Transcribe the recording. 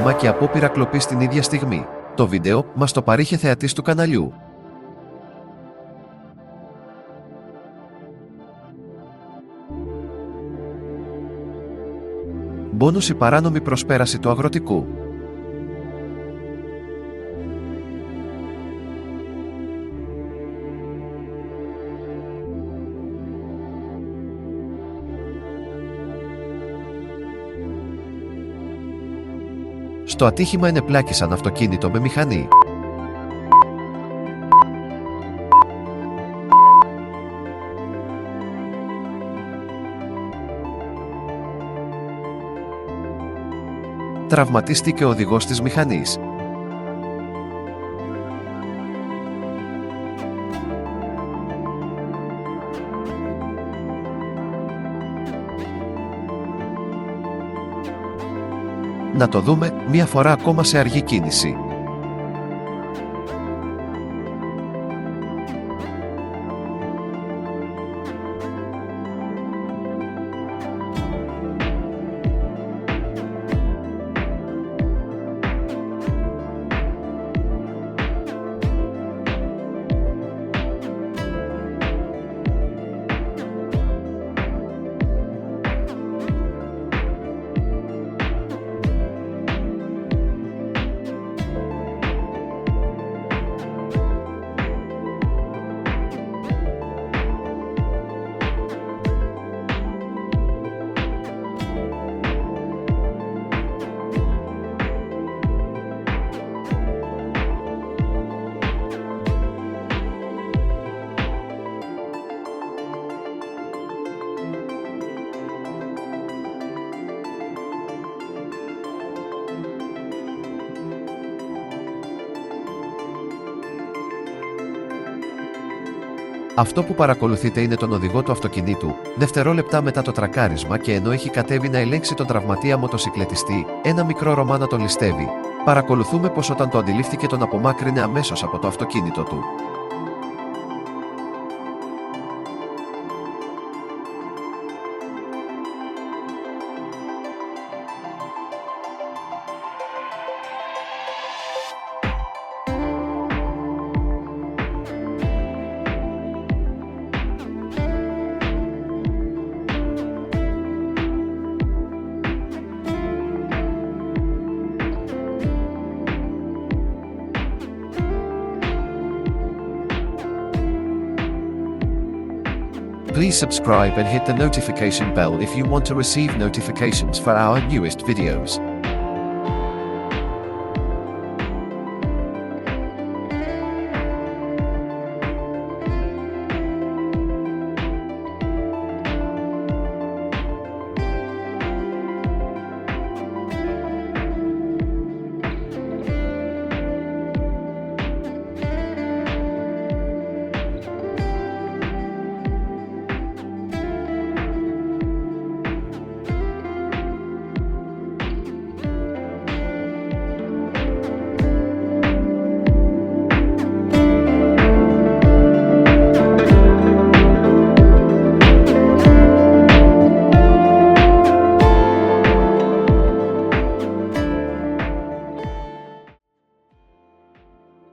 ατύχημα και απόπειρα κλοπής την ίδια στιγμή. Το βίντεο μας το παρήχε θεατής του καναλιού. Μπόνους η παράνομη προσπέραση του αγροτικού. Στο ατύχημα ενεπλάκησαν αυτοκίνητο με μηχανή. Τραυματίστηκε ο οδηγός της μηχανής. Να το δούμε μία φορά ακόμα σε αργή κίνηση. Αυτό που παρακολουθείτε είναι τον οδηγό του αυτοκινήτου, δευτερόλεπτα μετά το τρακάρισμα και ενώ έχει κατέβει να ελέγξει τον τραυματία μοτοσικλετιστή, ένα μικρό Ρωμά να τον ληστεύει. Παρακολουθούμε πως όταν το αντιλήφθηκε τον απομάκρυνε αμέσως από το αυτοκίνητο του. Please subscribe and hit the notification bell if you want to receive notifications for our newest videos.